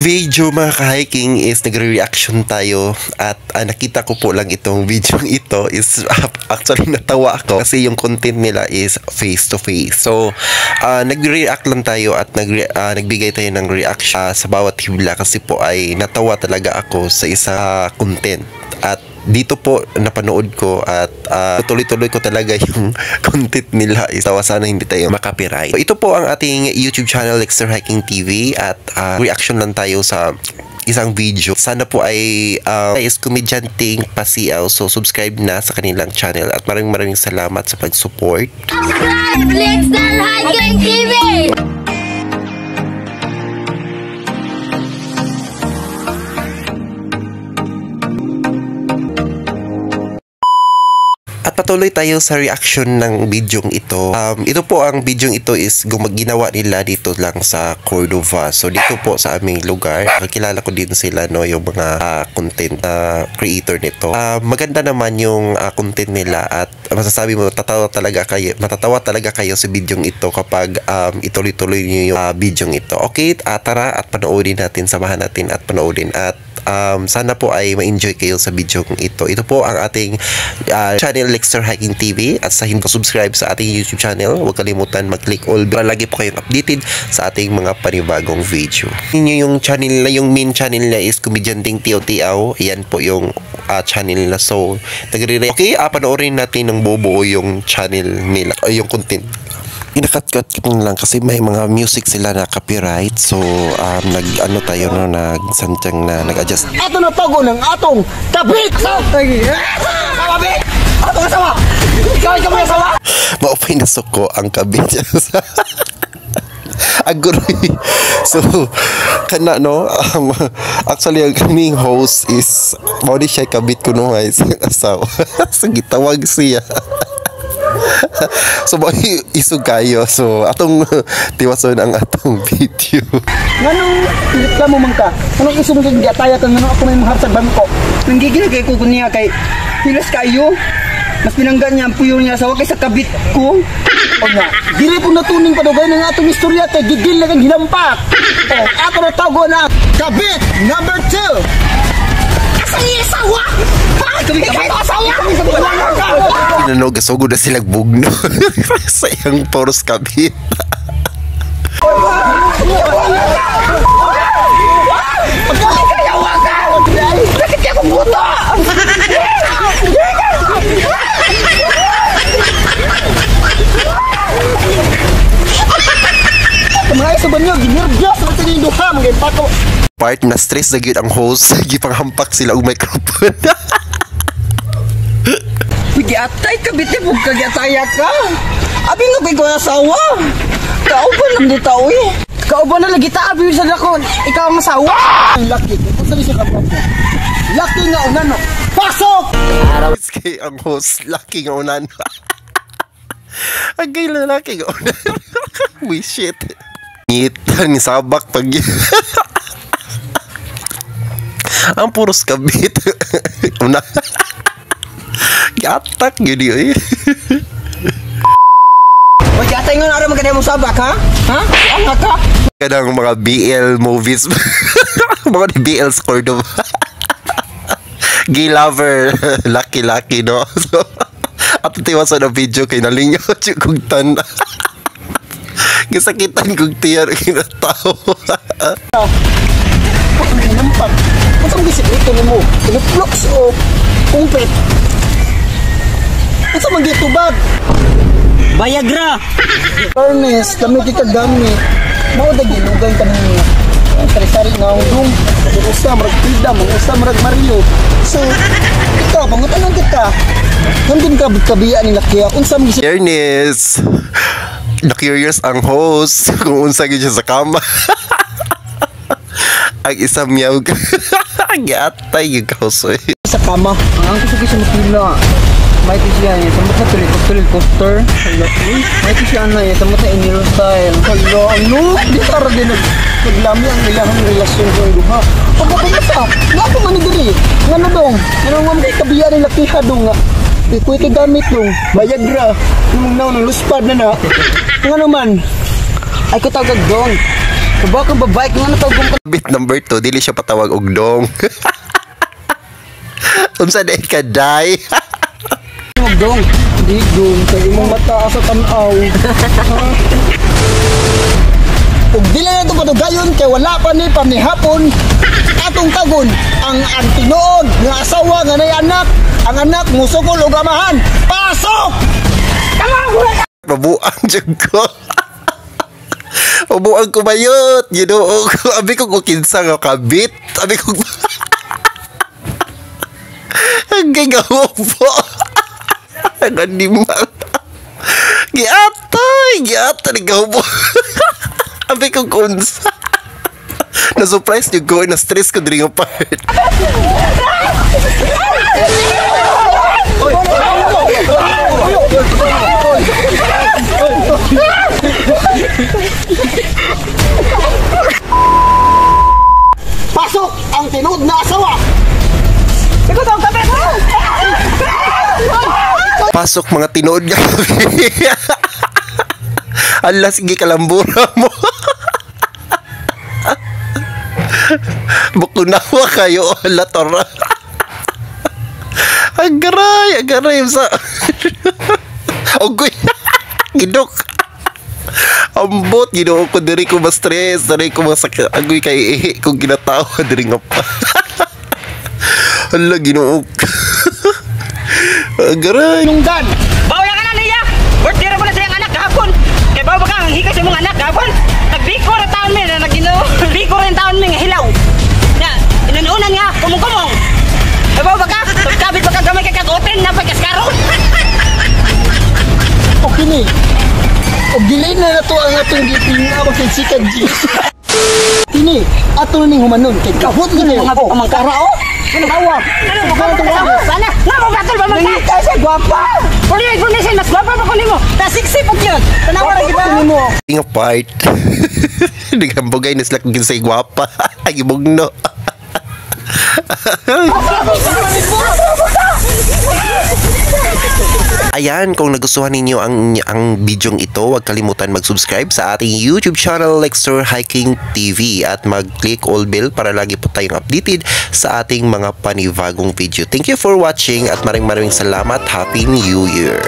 video mga ka-hiking is nagre-reaction tayo at nakita ko po lang itong video ito is actually natawa ako kasi yung content nila is face to face. So nagre-react lang tayo at nagbigay tayo ng reaction sa bawat hibla kasi po ay natawa talaga ako sa isa content at dito po napanood ko at tuloy-tuloy ko talaga yung content nila. Isawa sana hindi tayo makapiright. So, ito po ang ating YouTube channel, Lexter Hiking TV, at reaction lang tayo sa isang video. Sana po ay is Komedyanteng Pasiaw. So subscribe na sa kanilang channel at maraming salamat sa pag-support. Subscribe Lexter Hiking TV! Patuloy tayo sa reaction ng bidyong ito. Ito po ang bidyong ito is ginawa nila dito lang sa Cordova. So dito po sa aming lugar. Kilala ko din sila no, yung mga content creator nito. Maganda naman yung content nila at masasabi mo matatawa talaga kayo sa bidyong ito kapag ituloy-tuloy niyo yung bidyong ito. Okay, tara at panoorin natin, samahan natin at panoorin at sana po ay ma-enjoy kayo sa video ito. Ito po ang ating channel Lexter Hiking TV at sa hindi subscribe sa ating YouTube channel, huwag kalimutan mag-click all para lagi po kayong updated sa ating mga panibagong video. Inyo yung channel na yung main channel na is Komedyanteng Tiaw-Tiaw. Yan po yung channel na so okay, panoorin natin ng bubuo yung channel nila, yung content. Inakat-cut ko lang kasi may mga music sila na copyright. So nag-ano tayo no, nag-santyang na nag-adjust. Ato na tago ng atong kabit! Kabit! Atong asawa! Ikaw may asawa! Maupay na suko ang kabit. Aguroy. So kana no, actually ang kaming host is mao di siya kabit ko no ay asawa. So gitawag siya. So isog kayo. So atong tiwason ang atong video. Nganong reklamo man ka? Anong isog kang gataya kang ngano ako may mahap sa bangko? Nanggigil kay ko niya kay pilas kayo. Mas pinanggan niya ang puyo niya sa kaysa kabit ko. O nga, dili po natuning padugay ng atong istorya kay gigil na kang hinampak. O, ato na tago na kabit number 2. Asa niya asawa? Ha? Ikaw ito asawa? Ano, gasugod na silang bugno sa iyang poros kabit. Bakit ka kong buto? Mga isaban nyo, ginirbyas ang tininduha, mga impato. Part na stress na gyud ang host, gipanghampak sila og microphone. Giatay ka biti pug kagiataya ka. Abi nga kay ko asawa. Kauban lang di tao eh. Kauban na lagi ta abi sa dakon. Ikaw ang asawa. Lucky. Unsa ni siya ka? Lucky nga unan. Pasok. Kay ang host lucky nga unan. Ang gay lalaki nga unan. We shit. Ngita ni sabak pag ang puros kabit. Una. Gatak yun eh. Wag yatay nga na maganda mo sabak ha? Ha? Ang ka? Kadang mga BL movies. Mga BL score do. Gay lover. Lucky no. So, at tiwasan na video kay nalingaw kung tanda. Gisakitan kong tiyar kinatao. Ang nampak. Kung saan bisiklito ni mo? Pinuploks o kumpet? Kung saan magitubag? Viagra! Ernest, kami kita gamit. Maudagin, ugay ka niya. Sari-sari nga ang doom. Mag-usa, marag-pida, mag-usa, marag-mario. So, ikaw, pangutanong kita. Nandun ka, kabiya nila kaya. Kung saan bisiklito? Ernest! Na-curious ang host kung unsa gyud siya sa kama. Ang isang miyawg. Gatay yung kausoy. Sa kama. Ang gusto ko sa makila. May siya niya. Samot na tuloy-coaster. May siya na niya. Samot na iniro style. Hello, ano? Di tara din naglami ang ilahang relasyon ko yung duha. Pag ako masa, nga ako manigiri. Nga na dong. Ano nga mga kabiya ng lakiha dong nga. Ikuy ka gamit dong. Viagra. Yung naon ng luspad na na. Nga naman. Ay ko tagag dong. Baka babae ko nga natawag ko. Bit number 2, dili siya patawag og dong. Unsa day ka day? Dong. Di dong. Kaya imong mata sa tanaw. Ug dili na ito patugayon kay wala pa ni pamihapon. Atong tagon ang tinuod nga asawa nga nay anak. Ang anak musukol og amahan. Pasok! Mabuang jud ko. Mabuang ko bayot. Ginoo ko. Abi ko kinsa nga kabit. Abi ko ang gagawa po. Ang animal. Giatay ni gawa. Abi ko kunsa. Na-surprise niyo ko. Na-stress ko din yung part. Pasok ang tinuod na asawa. Pasok mga tinood nga. Ala, sige kalambura mo. Bukunawa kayo. Ala, tora. Agaray sa... Ogoy. Gidok. Ambot, ginoo ko diri ko ma-stress, diri ko masakit. Agoy kay kung ginatawa diri nga pa. Hala, ginoo. Agaray. Nungdan. Bawala ka na niya! Birthday na pala siyang anak kahapon! Kaya bawa ka ang higas yung mga anak kahapon! Nagbiko na taon mi na naginaw! Nagbiko rin taon mi nga hilaw! Na, inununan nga, kumong-kumong! Kaya bawa ka, pagkabit pa kagamay kay kagotin na pagkaskaron! O kini. O delay na nato ang atong gipinawa kay Sikat G. Kini, ato ning humanon kay kahot na yung mga pamangkara o. Ano bawa? Ano mo ka sana? Nga mo batol ba mga? Nangita siya gwapa. Puli, mas gwapa pa ko nimo! Nasiksi pag yun! Tanawa na kita! mo. Nga part. Nagambugay na sila kung ginsay gwapa. Ay, ibugno. Ayan, kung nagustuhan ninyo ang bidyong ito, huwag kalimutan mag-subscribe sa ating YouTube channel Lexter Hiking TV at mag-click all bell para lagi po tayong updated sa ating mga panibagong video. Thank you for watching at maraming salamat. Happy New Year!